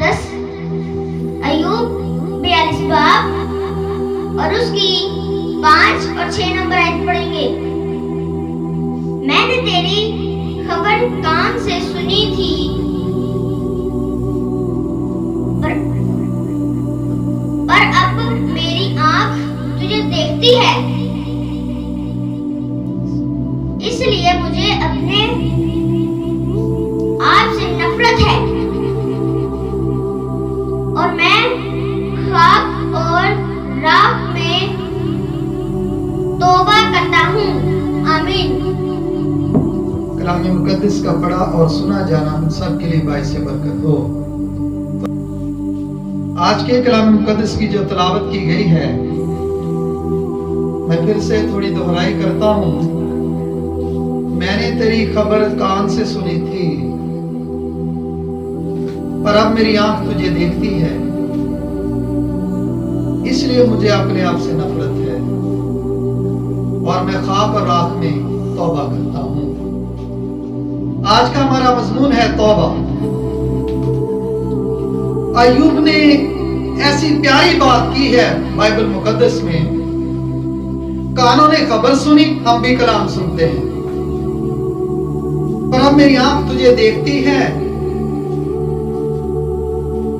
مقدس ایوب 42 باب اور اس کی 5 اور 6 نمبر آیت پڑھیں گے۔ میں نے تیری خبر کان سے سنی تھی پر اب میری آنکھ تجھے دیکھتی ہے، اس لیے مجھے اپنے آپ سے نفرت ہے اور میں خاک اور راکھ میں توبہ کرتا ہوں۔ آمین۔ کلام مقدس کا پڑھا اور سنا جانا ہم سب کے لیے باعث برکت ہو۔ آج کے کلام مقدس کی جو تلاوت کی گئی ہے، میں پھر سے تھوڑی دہرائی کرتا ہوں۔ میں نے تیری خبر کان سے سنی تھی پر اب میری آنکھ تجھے دیکھتی ہے، اس لیے مجھے اپنے آپ سے نفرت ہے اور میں خاک اور راکھ میں توبہ کرتا ہوں۔ آج کا ہمارا مضمون ہے توبہ۔ ایوب نے ایسی پیاری بات کی ہے بائبل مقدس میں، کانوں نے خبر سنی، ہم بھی کلام سنتے ہیں، پر اب میری آنکھ تجھے دیکھتی ہے۔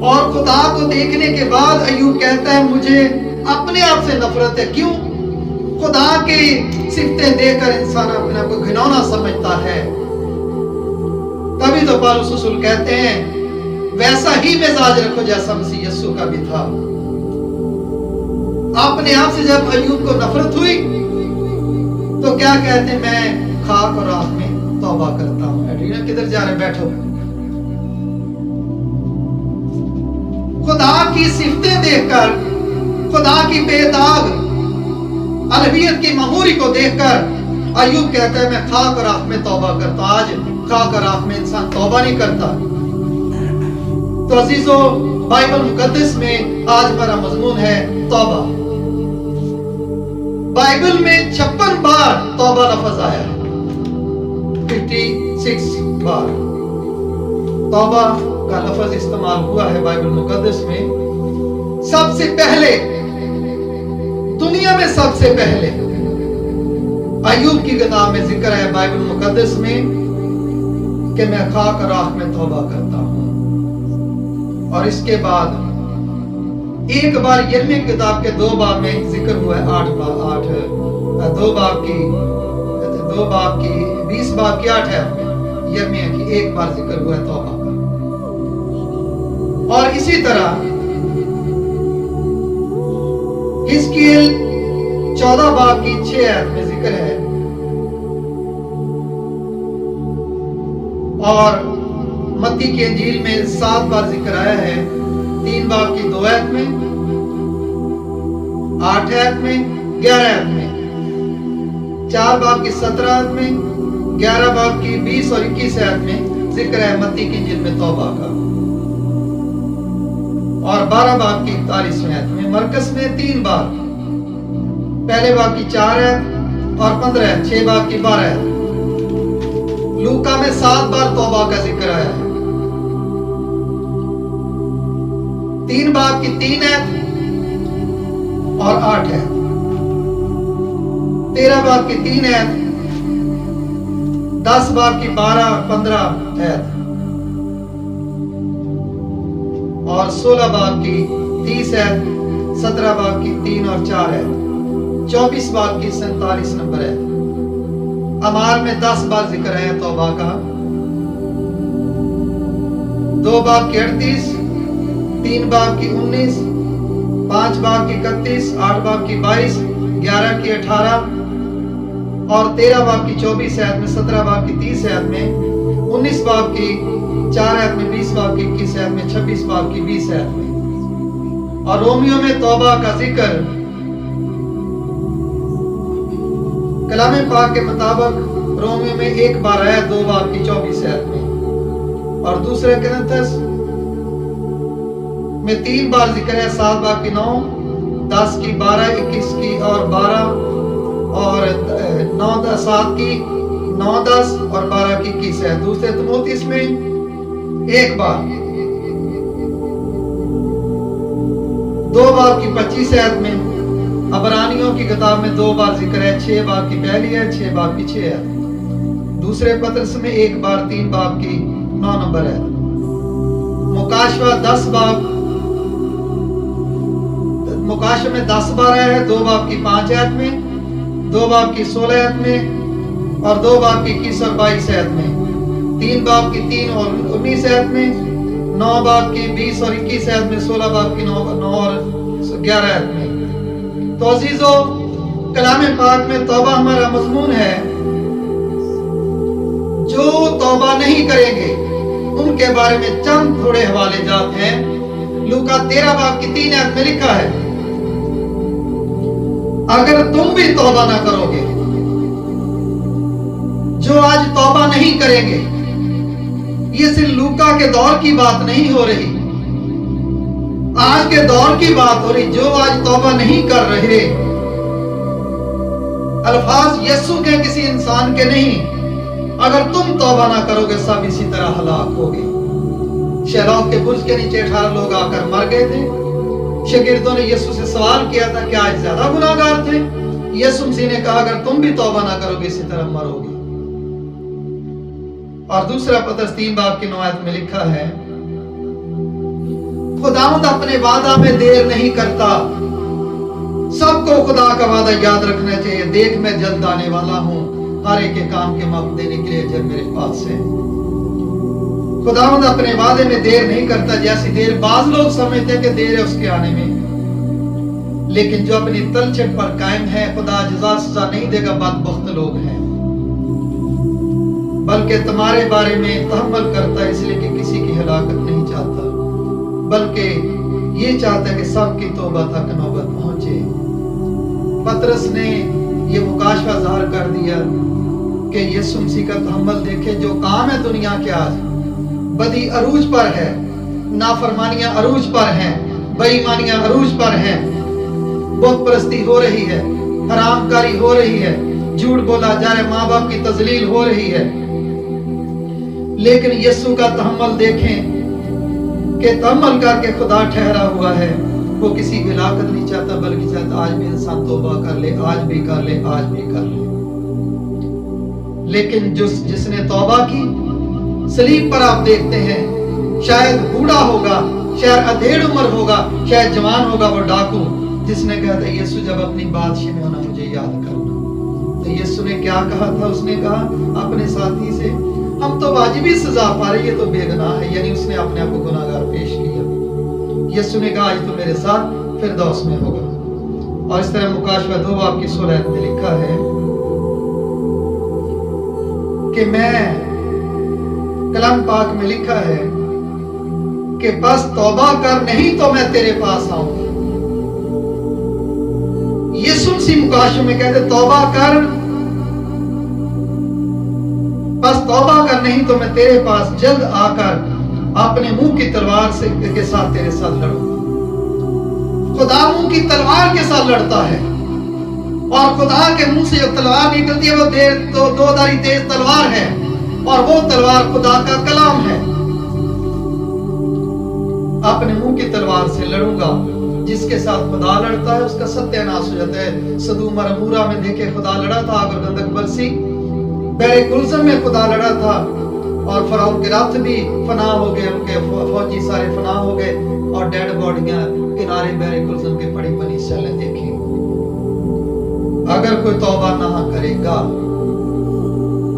اور خدا کو دیکھنے کے بعد ایوب کہتا ہے مجھے اپنے آپ سے نفرت ہے۔ کیوں؟ خدا کی صفتیں دیکھ کر انسان اپنے آپ کو گھنونا سمجھتا ہے۔ تبھی تو پالوس رسول کہتے ہیں ویسا ہی مزاج رکھو جیسا مسیح یسوع کا بھی تھا۔ اپنے آپ سے جب ایوب کو نفرت ہوئی تو کیا کہتے ہیں؟ میں خاک اور راکھ میں توبہ کرتا ہوں۔ ایڈرینا کدھر جا رہے؟ بیٹھو۔ خدا کی صفتیں دیکھ کر، خدا کی بے داغ الوہیت کی معموری کو دیکھ کر ایوب کہتا ہے میں خاک اور راکھ میں توبہ کرتا ہوں۔ آج خاک اور راکھ میں انسان توبہ نہیں کرتا۔ تو عزیزو، بائبل مقدس میں آج ہمارا مضمون ہے توبہ۔ بائبل میں 56 بار توبہ لفظ آیا ہے، 56 بار توبہ کا لفظ استعمال ہوا ہے بائبل مقدس میں۔ سب سے پہلے، دنیا میں سب سے پہلے ایوب کی کتاب میں ذکر ہے بائبل مقدس میں کہ میں خاک اور راکھ میں توبہ کرتا ہوں۔ اور اس کے بعد ایک بار یرمیہ کتاب کے 2 باب میں ذکر ہوا ہے، 2 باب کی 20 باب کی 8 ہے یرمیہ کی ایک بار ذکر ہوا ہے توبہ کا۔ اور اسی طرح حزقیل 14 باب کی 6 آیت میں ذکر ہے، اور متی کی انجیل میں 7 بار ذکر آیا ہے، 3 باب کی 2 آیت میں، 8 آیت میں، 11 آیت میں، 4 باب کی 17 آیت میں، 11 باب کی 20 اور 21 آیت میں ذکر ہے متی کی انجیل میں توبہ کا، اور 12 باب کی 41 آیت میں۔ مرکز میں 3 بار، پہلے باب کی 4 آیت اور 15 آیت، 6 باب کی 12 آیت۔ لوکا میں 7 بار توبہ کا ذکر آیا ہے، 3 باب کی 3 آیت اور 8 آیت، 13 باب کی 3 آیت، 10 باب کی 12 اور 15 آیت، اور 16 باب کی 30 آیت، 17 باب کی 3 اور 4 آیت، 24 باب کی 47 نمبر آیت۔ اعمال میں 10 بار ذکر ہے توبہ کا، 2 باب کی 38، 3 باب کی 19، 5 باب کی 31، 8 باب کی 22، 11 کی 18 اور 13 باب کی 24 آیت میں، 17 باب کی 30 آیت میں، 19 باب کی 4 آیت میں، 20 باب کی 21 آیت میں، 26 باب کی 20 آیت میں۔ اور رومیو میں توبہ کا ذکر کلام پاک کے مطابق رومیو میں 1 بار آیا، 2 باب کی 24 آیت میں، اور دوسرے کرنتھس میں 3 بار ذکر ہے، 7 باب کی 9، 10 کی 12، 21 کی اور 12 اور 9 7 کی 9 10 اور 12 کی 21 ہے۔ دوسرے تimotheus میں 1 بار، 2 बाब की 25 आयत में। अबरानियों की किताब में 2 बार जिक्र है, 6 बाब की पहली है, 6 बाब की 6 है। दूसरे पत्रस में 1 बार 3 बाब की 9 नंबर है। मुकाशवा 10 बाब, मुकाशवा में 10 बार है, 2 बाब की 5 आयत में, 2 बाब की 16 आयत में और 2 बाब की 21 और 22 आयत में, 3 बाब की 3 और 19 आयत में, 9 बाब की 20 और 21 आयत में, 16 बाब की 9 और 11 आयत में। तो अजीजों, कलाम पाक में तौबा हमारा मजमून है। जो तौबा नहीं करेंगे उनके बारे में चंद थोड़े हवाले जात हैं। लूका 13 बाब की 3 आयत में लिखा है, अगर तुम भी तौबा ना करोगे, जो आज तौबा नहीं करेंगे, ये सिर्फ लूका के दौर की बात नहीं हो रही, आज के दौर की बात हो रही। जो आज तौबा नहीं कर रहे, अल्फाज यीशु के किसी इंसान के नहीं, अगर तुम तौबा ना करोगे सब इसी तरह हलाक होगे। शहरों के बुर्ज के नीचे 18 लोग आकर मर गए थे। शागिर्दों ने यीशु से सवाल किया था कि आज ज्यादा गुनाहगार थे। यीशु मसीह ने कहा, अगर तुम भी तौबा ना करोगे इसी तरह मरोगे। और दूसरा पत्रस 3 बाब की 9 आयत में लिखा है, खुदावंद अपने वादा में देर नहीं करता। सबको खुदा का वादा याद रखना चाहिए। देख मैं जल्द आने वाला हूं, हर एक के काम के माप देने के लिए जब मेरे पास है। खुदावंद अपने वादे में देर नहीं करता, जैसी देर बाज लोग समझते हैं कि देर है उसके आने में, लेकिन जो अपनी तलछट पर कायम है, खुदा जज़ा सजा नहीं देगा। बदबख्त लोग हैं, बल्कि तुम्हारे बारे में तहम्मुल करता है, इसलिए कि किसी की हलाकत नहीं चाहता, बल्कि ये चाहता है कि सबकी तौबा तक नौबत पहुंचे। पतरस ने ये मुकाशवा ज़ाहिर कर दिया कि यीशु मसीह का तहम्मुल देखे। जो काम है दुनिया के आज, बदी अरूज पर है, नाफरमानियां अरूज पर हैं, बेईमानियां अरूज पर हैं, बुत परस्ती हो रही है, हरामकारी हो रही है, झूठ बोला जा रहा है, माँ बाप की तजलील हो रही है। लेकिन यीशु का तहम्मुल देखें कि तहम्मुल करके खुदा ठहरा हुआ है। वो किसी की हलाकत नहीं चाहता, बल्कि चाहता आज भी इंसान तौबा कर ले, आज भी कर ले, आज भी कर ले। लेकिन जिसने तौबा की, सलीब पर आप देखते हैं, शायद बूढ़ा होगा, शायद अधेड़ उम्र होगा, शायद जवान होगा, वो डाकू, जिसने कहा था यीशु जब अपनी बादशाही में होना मुझे याद करना। तो यीशु ने क्या कहा था? उसने कहा अपने साथी से, हम तो वाजिबी सजा पा रहे, ये तो बेगुनाह है। यानी उसने अपने आप को गुनाहगार पेश किया। यीशु ने कहा आज तो मेरे साथ फिरदौस में होगा। और इस तरह मुकाशवा 2 बाब की 16 में लिखा है कि मैं, कलाम पाक में लिखा है कि बस तौबा कर, नहीं तो मैं तेरे पास आऊंगा। यीशु मसीह मुकाशवा में कहते तौबा कर, बस तौबा कर, नहीं तो मैं तेरे पास जल्द आकर अपने मुंह की तलवार से के साथ तेरे साथ लड़ूंगा। खुदा मुंह की तलवार के साथ लड़ता है, और खुदा के मुंह से जो तलवार निकलती है वो दो धारी तेज तलवार है, और वो तलवार खुदा का कलाम है। अपने मुंह की तलवार से लड़ूंगा। जिसके साथ खुदा लड़ता है उसका सत्यानाश हो जाता है। सदूम और अमूरा में देखे खुदा लड़ा था, आग और गंधक बरसी। बहरे कुलसम में खुदा लड़ा था, और फराउन के रथ भी फना हो गए, उनके फौजी सारे फना हो गए, और डेड बॉडियां किनारे बहरे कुलसम के पड़ी बनी चले देखी। अगर कोई तौबा ना करेगा,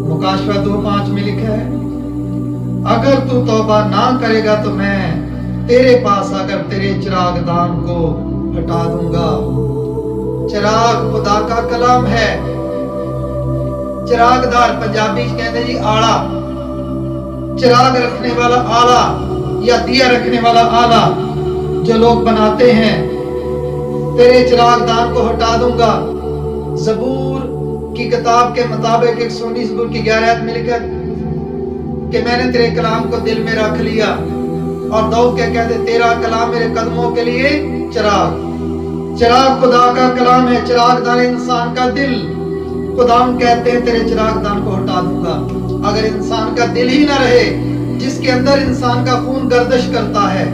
मुकाशवा 2:5 में लिखा है, अगर तू तौबा ना करेगा तो मैं तेरे पास आकर तेरे चिराग दान को हटा दूंगा। चिराग खुदा का कलाम है। चिरागदार पंजाबी कहते जी आला, चिराग रखने वाला आला या दिया रखने वाला आला जो लोग बनाते हैं। तेरे चिराग दान को हटा दूंगा। ज़बूर की किताब के मुताबिक 119 ज़बूर की 11 में लिखा कि मैंने तेरे कलाम को दिल में रख लिया। और दाऊद क्या कहते, तेरा कलाम मेरे कदमों के लिए चिराग। चिराग खुदा का कलाम है, चिराग दान इंसान का दिल। खुदा कहते हैं तेरे चिराग दान को हटा दूंगा। अगर इंसान का दिल ही ना रहे, जिसके अंदर इंसान का खून गर्दिश करता है,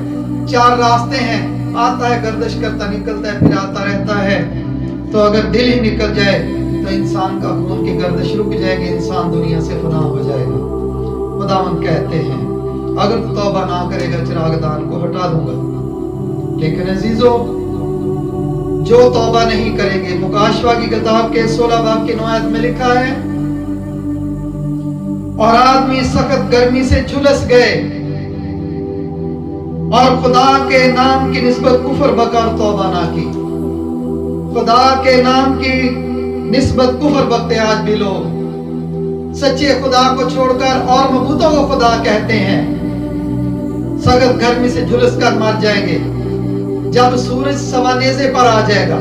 4 रास्ते हैं। आता है, गर्दिश करता निकलता है, फिर आता रहता है। तो अगर दिल ही निकल जाए तो इंसान का खून की गर्दिश रुक जाएगी, इंसान दुनिया से फना हो जाएगा। खुदावंद कहते हैं अगर तू तौबा ना करेगा चिरागदान को हटा दूंगा। लेकिन अजीजों, जो तौबा नहीं करेंगे, मुकाशवा की किताब के 16 बाब की 9 आयत में लिखा है, और आदमी सख्त गर्मी से झुलस गए और खुदा के नाम की निस्बत कुफर बकार तौबा ना की। खुदा के नाम की निस्बत कुफर बकते आज भी लोग सच्चे खुदा को छोड़कर और मबूतों को खुदा कहते हैं। सख्त गर्मी से झुलस कर मर जाएंगे। जब सूरज सवानेजे पर आ जाएगा,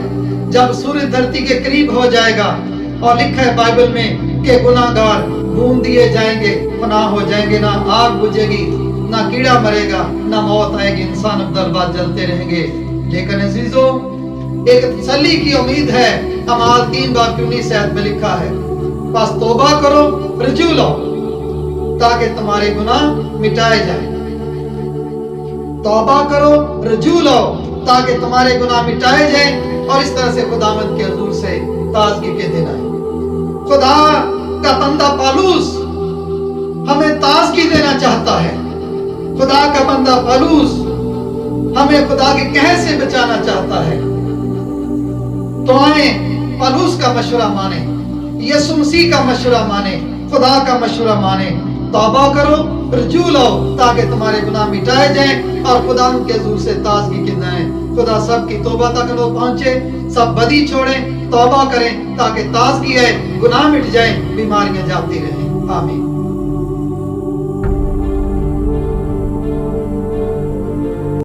जब सूरज धरती के करीब हो जाएगा, और लिखा है बाइबल में कि गुनाहगार भून दिए जाएंगे, फना हो जाएंगे, ना आग बुझेगी, ना कीड़ा मरेगा, ना मौत आएगी, इंसान अब्दुल जलते रहेंगे। लेकिन अजीजों, एक तसल्ली की उम्मीद है। अमाल 3 बाब की 19 आयत में लिखा है, बस तौबा करो, रजू लो, ताकि तुम्हारे गुनाह मिटाए जाए। तौबा करो, रजू लो, ताकि तुम्हारे गुनाह मिटाए जाए, और इस तरह से खुदावंद के हुजूर से ताजगी के दिन आए। खुदा का बंदा पालूस हमें ताजगी देना चाहता है। खुदा का बंदा पालूस हमें खुदा के कह से बचाना चाहता है। तो आए पालूस का मशवरा माने, यीशु मसीह का मशवरा माने, खुदा का मशवरा माने। तौबा करो, रजू लो, ताकि तुम्हारे गुनाह मिटाए जाएं और खुदा के हुजूर से ताजगी की जाए। खुदा सब की तौबा तक लोग पहुंचे, सब बदी छोड़ें, तौबा करें, ताकि ताजगी आए, गुनाह मिट जाए, बीमारियां जाती रहें। आमीन।